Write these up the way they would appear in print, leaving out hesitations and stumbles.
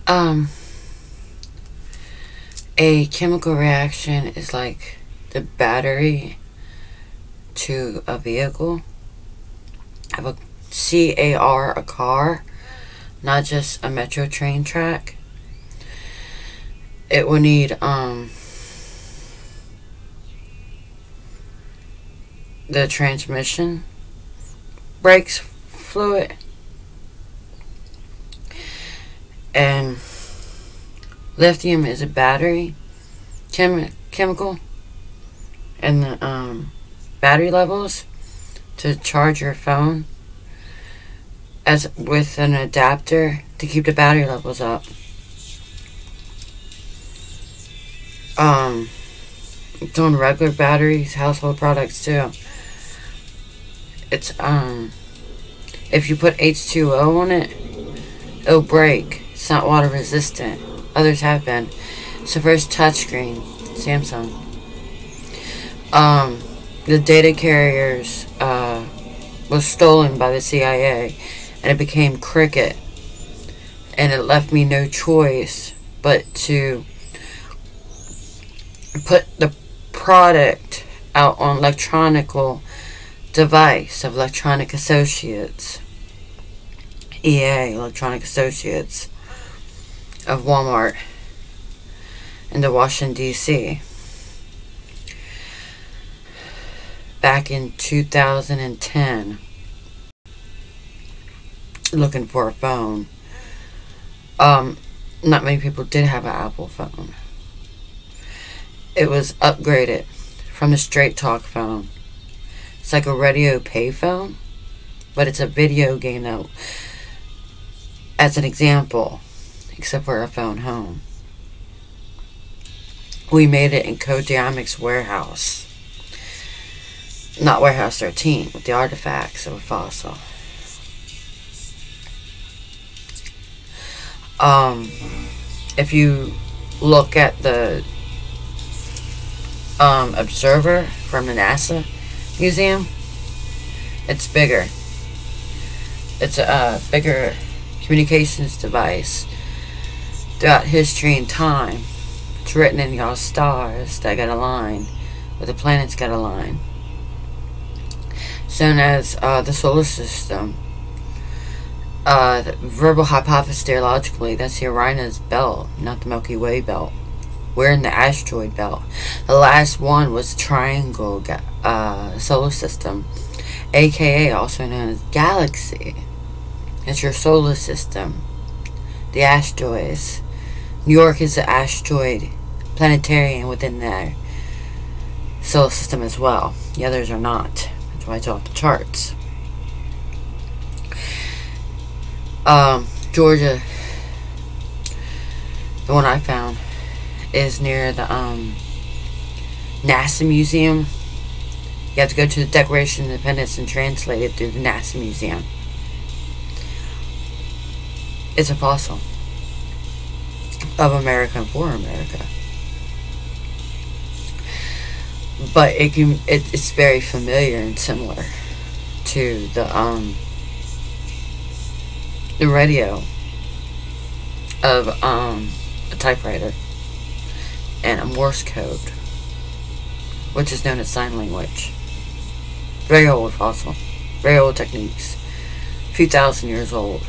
Um, a chemical reaction is like the battery to a vehicle. Have a CAR, a car, not just a metro train track. It will need the transmission brakes fluid and lithium is a battery chemical, and the battery levels to charge your phone as with an adapter to keep the battery levels up. It's on regular batteries, household products too. It's if you put H2O on it, it'll break. It's not water resistant. Others have been. It's the first touchscreen, Samsung. The data carriers was stolen by the CIA, and it became Cricket, and it left me no choice but to put the product out on electronical device of Electronic Associates, EA, Electronic Associates of Walmart in the Washington, D.C. back in 2010, looking for a phone. Not many people did have an Apple phone. It was upgraded from the straight talk phone. It's like a radio payphone, but it's a video game though, as an example, except for a phone home. We made it in Kodamic's warehouse. Not Warehouse 13, with the artifacts of a fossil. If you look at the observer from the NASA museum, it's bigger. It's a bigger communications device. Throughout history and time, it's written in y'all's stars that got a line, where the planets got a line. Known as the solar system. The verbal hypothesis theologically, that's the Orion's belt, not the Milky Way belt. We're in the asteroid belt. The last one was triangle solar system, aka also known as galaxy. It's your solar system. The asteroids. New York is the asteroid planetarium within their solar system as well. The others are not. That's why it's off the charts. Georgia, the one I found, is near the NASA Museum. You have to go to the Declaration of Independence and translate it through the NASA Museum. It's a fossil of America and for America. But it's very familiar and similar to the radio of a typewriter and a Morse code, which is known as sign language. Very old fossil, very old techniques, a few thousand years old.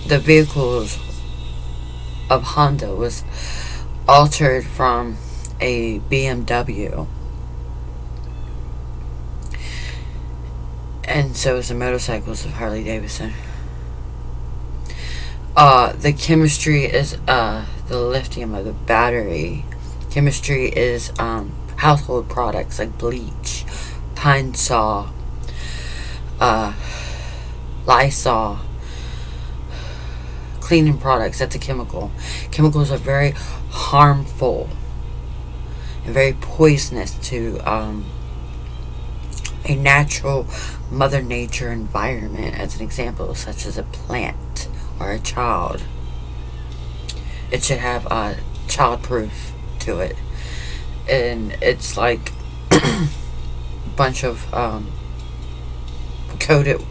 The vehicles of Honda was altered from a BMW, and so is the motorcycles of Harley Davidson. The chemistry is the lithium of the battery. Chemistry is household products like bleach, pine saw, Lysol, cleaning products. That's a chemical. Chemicals are very harmful and very poisonous to a natural Mother Nature environment, as an example, such as a plant or a child. It should have a child-proof to it, and it's like a bunch of coated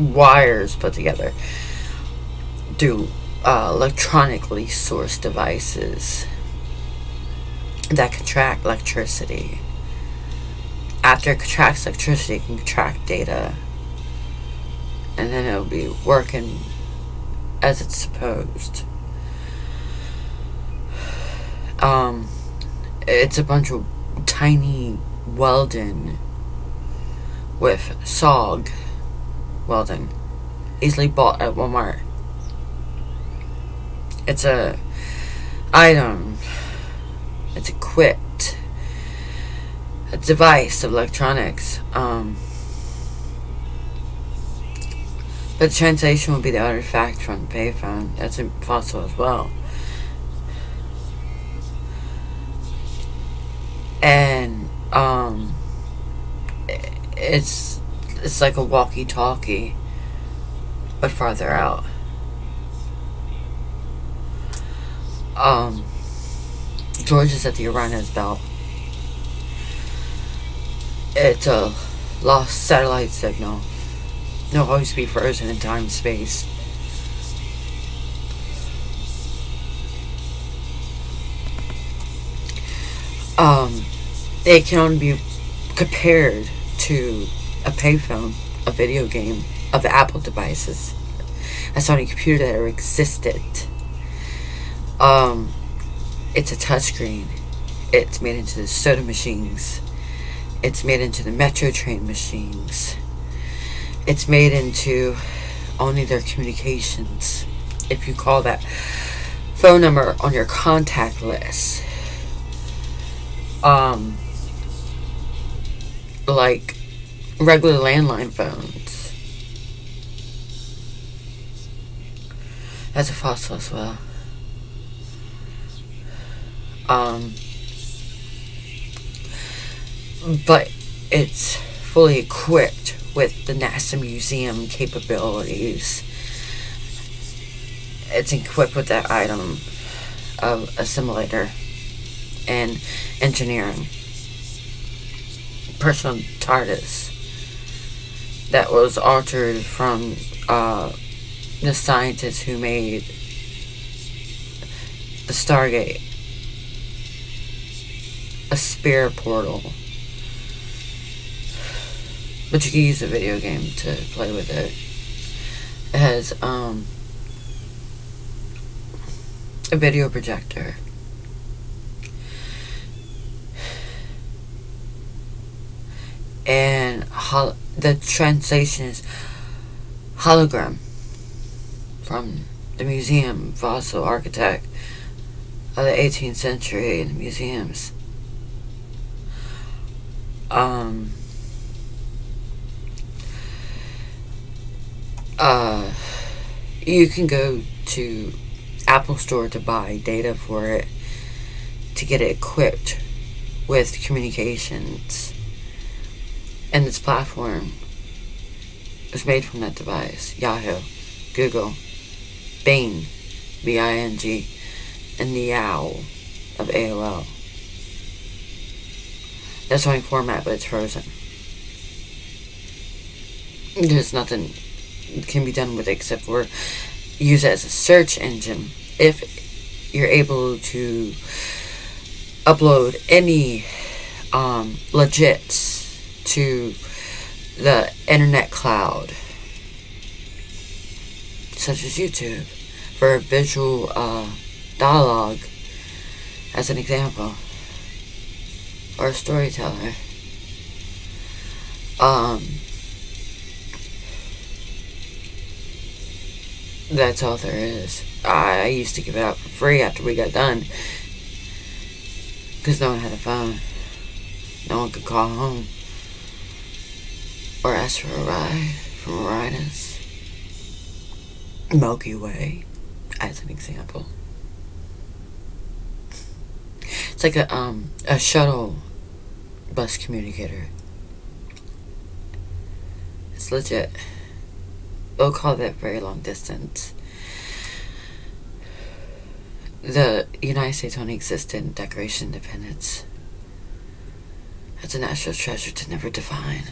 wires put together through electronically sourced devices that contract electricity. After it contracts electricity, it can contract data, and then it'll be working as it's supposed. It's a bunch of tiny welding with SOG welding, easily bought at Walmart. It's a item. It's equipped. A device of electronics. But the translation will be the artifact from the payphone. That's a fossil as well. And it's like a walkie-talkie, but farther out. George is at the Uranus belt. It's a lost satellite signal. It'll always be frozen in time and space. It can only be compared to a payphone, a video game, of the Apple devices. That's the only computer that ever existed. It's a touchscreen. It's made into the soda machines. It's made into the metro train machines. It's made into only their communications. If you call that phone number on your contact list, like regular landline phones, that's a fossil as well. But it's fully equipped with the NASA museum capabilities. It's equipped with that item of assimilator and engineering. Personal TARDIS that was altered from the scientists who made the Stargate, a spare portal. But you can use a video game to play with it. It has a video projector. And the translation is hologram from the museum fossil architect of the 18th century in the museums. You can go to Apple Store to buy data for it to get it equipped with communications. And its platform is made from that device. Yahoo, Google, Bing, B-I-N-G, and the OWL of AOL. That's the only format, but it's frozen. There's nothing can be done with it except for use it as a search engine. If you're able to upload any legits to the internet cloud, such as YouTube, for a visual dialogue, as an example, or a storyteller. That's all there is. I used to give it out for free after we got done, because no one had a phone. No one could call home or ask for a ride from Uranus, Milky Way, as an example. It's like a shuttle bus communicator. It's legit. We'll call that very long distance. The United States only existed in Declaration of Independence. It's a national treasure to never define.